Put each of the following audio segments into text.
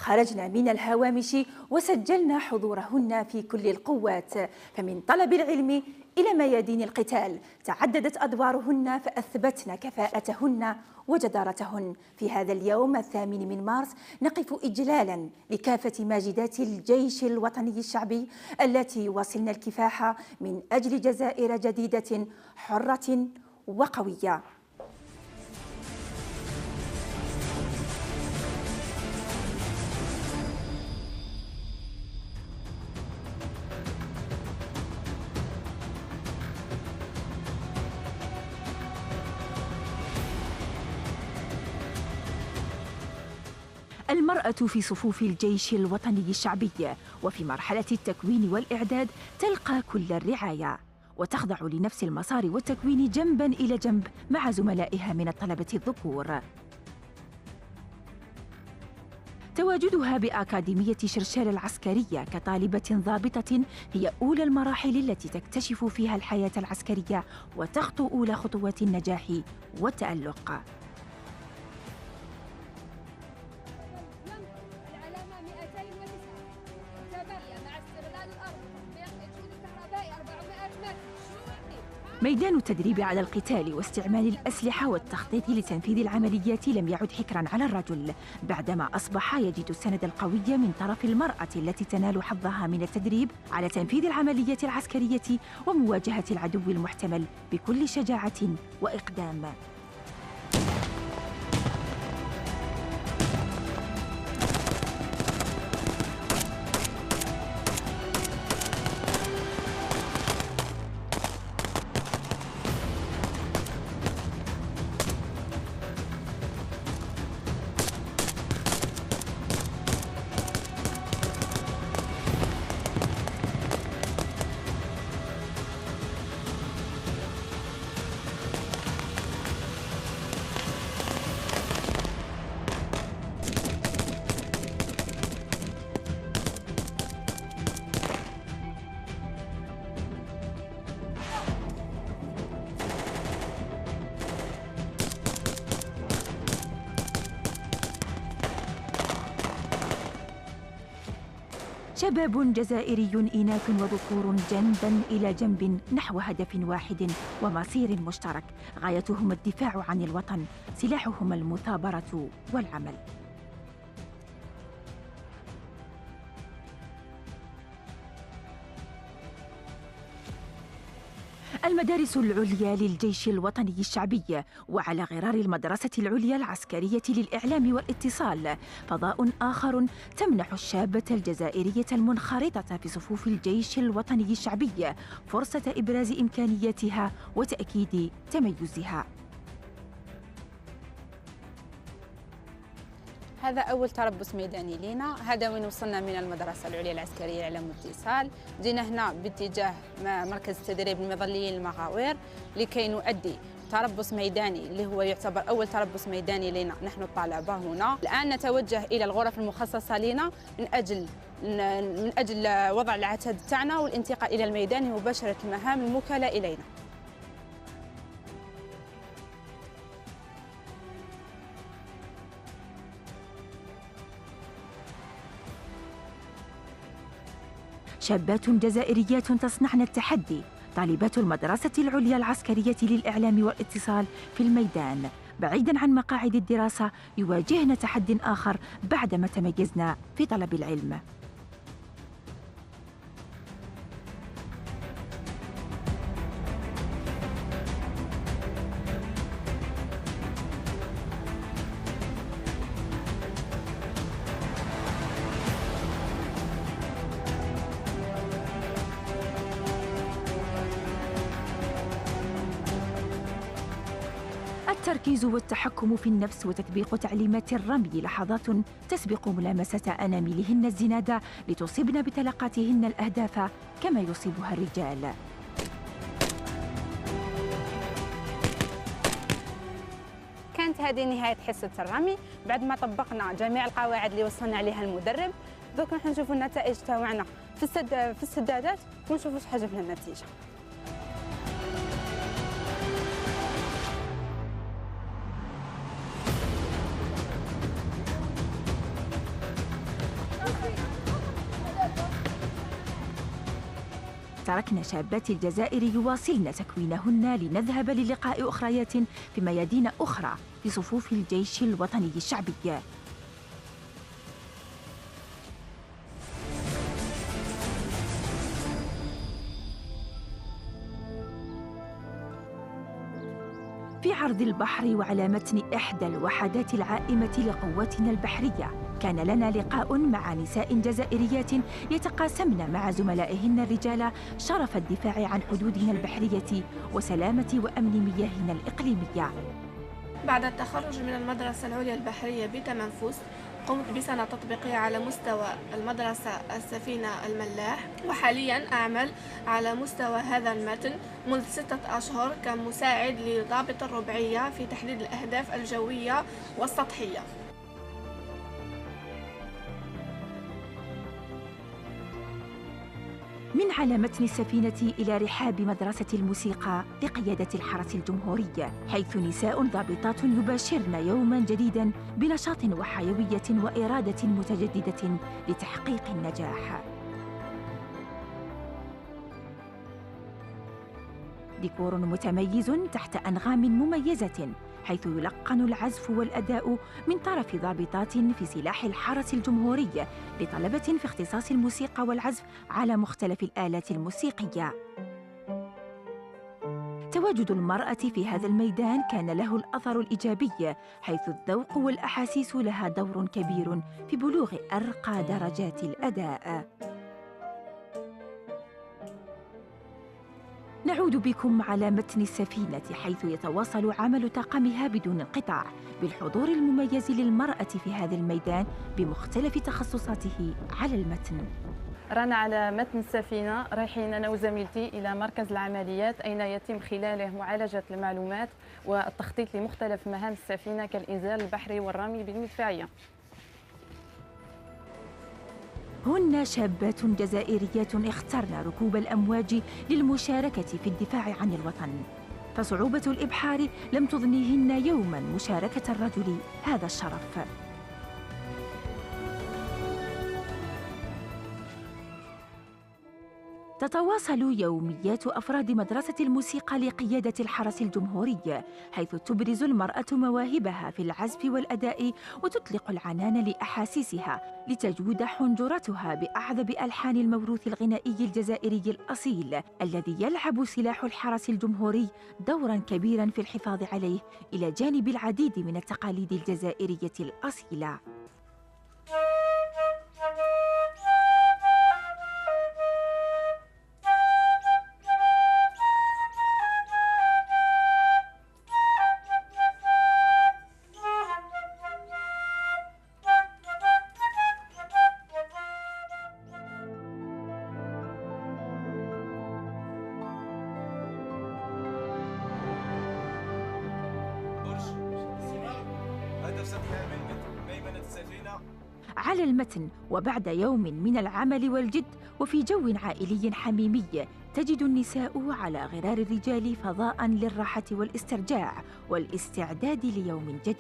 خرجنا من الهوامش وسجلنا حضورهن في كل القوات، فمن طلب العلم إلى ميادين القتال تعددت أدوارهن، فأثبتن كفاءتهن وجدارتهن. في هذا اليوم 8 من مارس نقف إجلالا لكافة ماجدات الجيش الوطني الشعبي التي واصلن الكفاح من أجل جزائر جديدة حرة وقوية. المرأة في صفوف الجيش الوطني الشعبي وفي مرحلة التكوين والإعداد تلقى كل الرعاية وتخضع لنفس المسار والتكوين جنباً إلى جنب مع زملائها من الطلبة الذكور. تواجدها بأكاديمية شرشال العسكرية كطالبة ضابطة هي أولى المراحل التي تكتشف فيها الحياة العسكرية وتخطو أولى خطوات النجاح والتألق. ميدان التدريب على القتال واستعمال الأسلحة والتخطيط لتنفيذ العمليات لم يعد حكراً على الرجل، بعدما أصبح يجد السند القوي من طرف المرأة التي تنال حظها من التدريب على تنفيذ العملية العسكرية ومواجهة العدو المحتمل بكل شجاعة وإقدام. شباب جزائري إناث وذكور جنباً إلى جنب نحو هدف واحد ومصير مشترك، غايتهم الدفاع عن الوطن، سلاحهم المثابرة والعمل. المدارس العليا للجيش الوطني الشعبي، وعلى غرار المدرسة العليا العسكرية للإعلام والاتصال فضاء آخر تمنح الشابة الجزائرية المنخرطة في صفوف الجيش الوطني الشعبي فرصة إبراز إمكانياتها وتأكيد تميزها. هذا أول تربص ميداني لنا. هذا وين وصلنا من المدرسة العليا العسكرية للإعلام والاتصال. جينا هنا باتجاه مركز التدريب المظليين المغاوير لكي نؤدي تربص ميداني اللي هو يعتبر أول تربص ميداني لنا نحن الطلبة هنا. الآن نتوجه إلى الغرف المخصصة لنا من أجل وضع العتاد تاعنا والانتقال إلى الميدان ومباشرة المهام الموكلة إلينا. شابات جزائريات تصنعن التحدي، طالبات المدرسة العليا العسكرية للإعلام والاتصال في الميدان بعيداً عن مقاعد الدراسة يواجهن تحد آخر بعدما تميزن في طلب العلم. التركيز والتحكم في النفس وتطبيق تعليمات الرمي لحظات تسبق ملامسة أناملهن الزنادة لتصيبن بطلقاتهن الأهداف كما يصيبها الرجال. كانت هذه نهاية حصة الرمي. بعد ما طبقنا جميع القواعد اللي وصلنا عليها المدرب، دوك راح نشوفوا النتائج تاعنا في السدادات ونشوفوا شحال جبنا النتيجة. تركنا شابات الجزائر يواصلن تكوينهن لنذهب للقاء أخريات في ميادين أخرى في صفوف الجيش الوطني الشعبي. في عرض البحر وعلى متن إحدى الوحدات العائمة لقواتنا البحرية، كان لنا لقاء مع نساء جزائريات يتقاسمن مع زملائهن الرجال شرف الدفاع عن حدودنا البحرية وسلامة وأمن مياهنا الإقليمية. بعد التخرج من المدرسة العليا البحرية بتمنفوس، قمت بسنة تطبيقية على مستوى المدرسة السفينة الملاح، وحاليا أعمل على مستوى هذا المتن منذ 6 أشهر كمساعد لضابط الربعية في تحديد الأهداف الجوية والسطحية. من على متن السفينة إلى رحاب مدرسة الموسيقى لقيادة الحرس الجمهوري، حيث نساء ضابطات يباشرن يوما جديدا بنشاط وحيوية وإرادة متجددة لتحقيق النجاح. ديكور متميز تحت أنغام مميزة، حيث يلقن العزف والأداء من طرف ضابطات في سلاح الحرس الجمهوري لطلبة في اختصاص الموسيقى والعزف على مختلف الآلات الموسيقية. تواجد المرأة في هذا الميدان كان له الأثر الإيجابي، حيث الذوق والأحاسيس لها دور كبير في بلوغ أرقى درجات الأداء. نعود بكم على متن السفينة، حيث يتواصل عمل طاقمها بدون انقطاع بالحضور المميز للمرأة في هذا الميدان بمختلف تخصصاته على المتن. رانا على متن السفينة رايحين أنا وزميلتي إلى مركز العمليات، أين يتم خلاله معالجة المعلومات والتخطيط لمختلف مهام السفينة كالإنزال البحري والرمي بالمدفعية. هن شابات جزائريات اخترن ركوب الأمواج للمشاركة في الدفاع عن الوطن، فصعوبة الإبحار لم تضنيهن يوما مشاركة الرجل هذا الشرف. تتواصل يوميات أفراد مدرسة الموسيقى لقيادة الحرس الجمهوري، حيث تبرز المرأة مواهبها في العزف والأداء وتطلق العنان لأحاسيسها لتجود حنجرتها بأعذب ألحان الموروث الغنائي الجزائري الأصيل، الذي يلعب سلاح الحرس الجمهوري دورا كبيرا في الحفاظ عليه إلى جانب العديد من التقاليد الجزائرية الأصيلة. على المتن وبعد يوم من العمل والجد وفي جو عائلي حميمي، تجد النساء على غرار الرجال فضاء للراحة والاسترجاع والاستعداد ليوم جديد.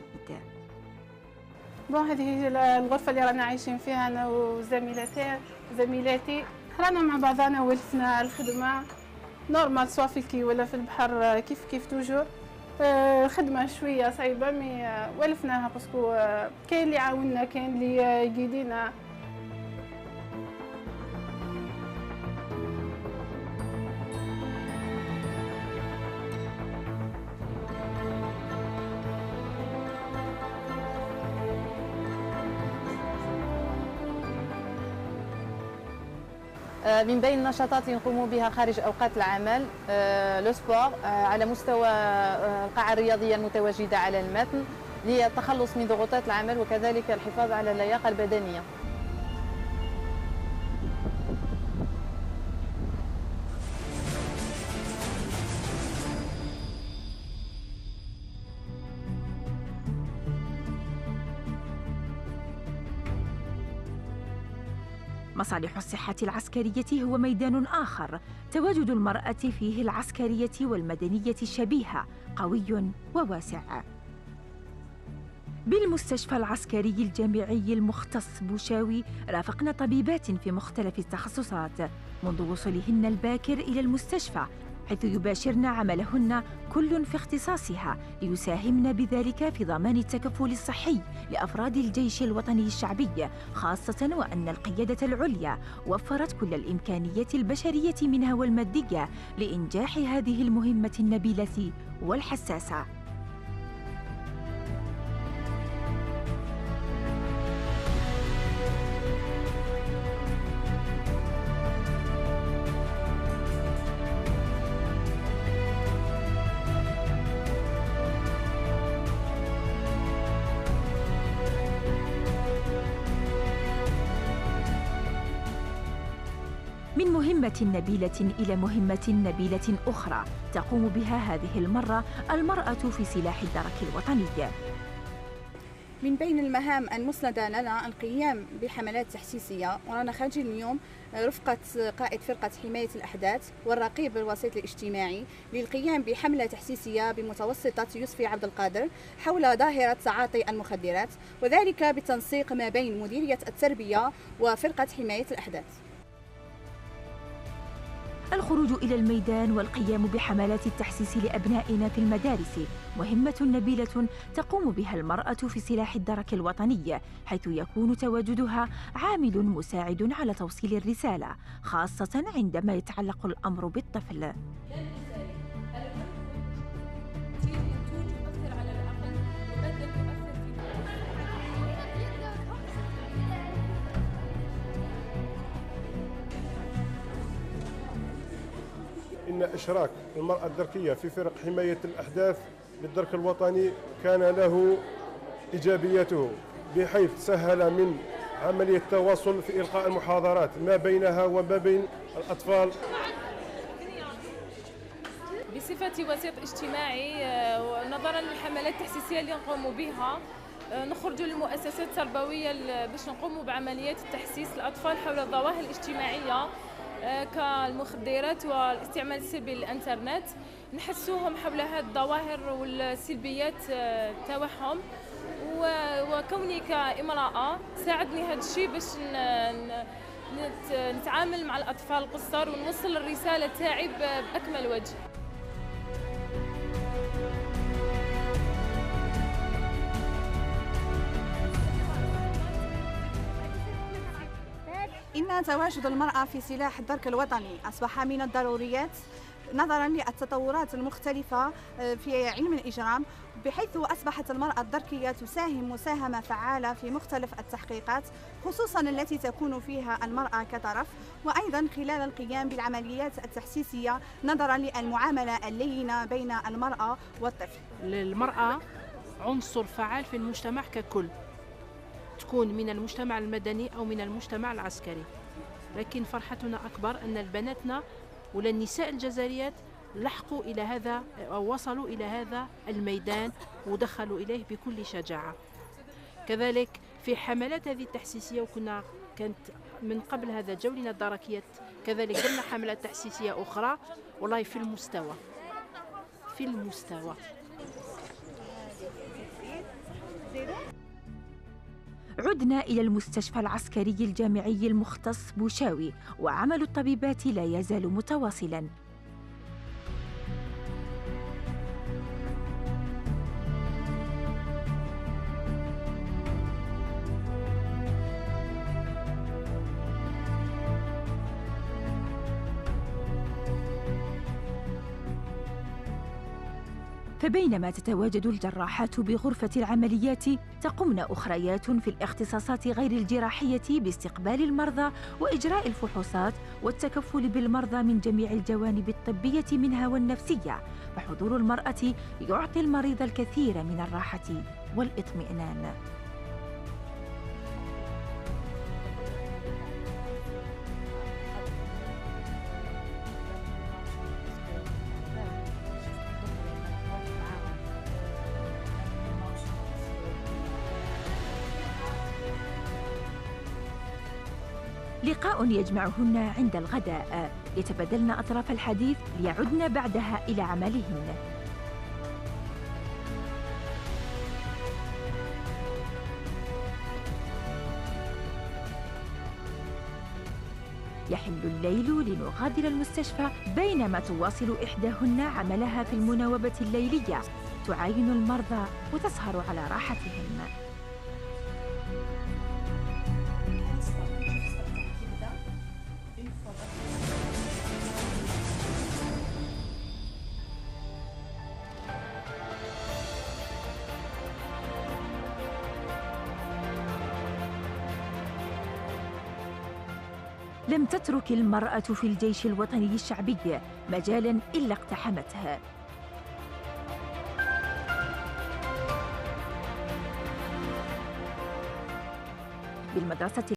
هذه هي الغرفة اللي رانا عايشين فيها أنا وزميلاتي. رانا مع بعضنا ولفنا الخدمة نورمال، سواء في الكي ولا في البحر، كيف توجور. خدمة شوية صعيبة مي ولفناها باسكو كاين اللي عاوننا، كاين اللي يقيدينا. من بين النشاطات نقوم بها خارج أوقات العمل لو سبور على مستوى القاعة الرياضية المتواجدة على المتن للتخلص من ضغوطات العمل وكذلك الحفاظ على اللياقة البدنية. مصالح الصحة العسكرية هو ميدان آخر تواجد المرأة فيه العسكرية والمدنية شبيهة، قوي وواسع. بالمستشفى العسكري الجامعي المختص بوشاوي رافقنا طبيبات في مختلف التخصصات منذ وصولهن الباكر إلى المستشفى، حيث يباشرن عملهن كل في اختصاصها ليساهمن بذلك في ضمان التكفل الصحي لأفراد الجيش الوطني الشعبي، خاصة وأن القيادة العليا وفرت كل الإمكانيات البشرية منها والمادية لإنجاح هذه المهمة النبيلة والحساسة. من مهمة نبيلة إلى مهمة نبيلة أخرى تقوم بها هذه المرة المرأة في سلاح الدرك الوطني. من بين المهام المسندة لنا القيام بحملات تحسيسية، ورانا خارجين اليوم رفقة قائد فرقة حماية الأحداث والرقيب الوسيط الاجتماعي للقيام بحملة تحسيسية بمتوسطة يوسفي عبد القادر حول ظاهرة تعاطي المخدرات، وذلك بالتنسيق ما بين مديرية التربية وفرقة حماية الأحداث. الخروج إلى الميدان والقيام بحملات التحسيس لأبنائنا في المدارس مهمة نبيلة تقوم بها المرأة في سلاح الدرك الوطني، حيث يكون تواجدها عامل مساعد على توصيل الرسالة، خاصة عندما يتعلق الأمر بالطفل. إن إشراك المرأة الدركية في فرق حماية الأحداث للدرك الوطني كان له إيجابيته، بحيث سهل من عملية التواصل في إلقاء المحاضرات ما بينها وما بين الأطفال. بصفتي وسيط اجتماعي ونظرا للحملات التحسيسية اللي نقوم بها، نخرج للمؤسسات التربوية باش نقوم بعمليات التحسيس للأطفال حول الظواهر الاجتماعية كالمخدرات والاستعمال السلبي للإنترنت، نحسوهم حول هذه الظواهر والسلبيات تاعهم. وكوني كامرأة ساعدني هذا الشيء باش نتعامل مع الأطفال القصار ونوصل الرسالة تاعي بأكمل وجه. إن تواجد المرأة في سلاح الدرك الوطني أصبح من الضروريات نظرا للتطورات المختلفة في علم الإجرام، بحيث أصبحت المرأة الدركية تساهم مساهمة فعالة في مختلف التحقيقات، خصوصا التي تكون فيها المرأة كطرف، وأيضا خلال القيام بالعمليات التحسيسية نظرا للمعاملة اللينة بين المرأة والطفل. المرأة عنصر فعال في المجتمع ككل، تكون من المجتمع المدني أو من المجتمع العسكري، لكن فرحتنا أكبر أن البناتنا ولا النساء الجزائريات لحقوا إلى هذا أو وصلوا إلى هذا الميدان ودخلوا إليه بكل شجاعة. كذلك في حملات هذه التحسيسية، كانت من قبل هذا جولنا الدركيات، كذلك درنا حملات تحسيسية أخرى والله في المستوى. عدنا إلى المستشفى العسكري الجامعي المختص بوشاوي، وعمل الطبيبات لا يزال متواصلاً. فبينما تتواجد الجراحات بغرفة العمليات، تقمن أخريات في الاختصاصات غير الجراحية باستقبال المرضى وإجراء الفحوصات والتكفل بالمرضى من جميع الجوانب الطبية منها والنفسية، فحضور المرأة يعطي المريض الكثير من الراحة والاطمئنان. لقاء يجمعهن عند الغداء، يتبادلن أطراف الحديث ليعدن بعدها إلى عملهن. يحل الليل لنغادر المستشفى، بينما تواصل إحداهن عملها في المناوبة الليلية، تعاين المرضى وتسهر على راحتهم. لم تترك المرأة في الجيش الوطني الشعبي مجالاً إلا اقتحمته. بالمدرسة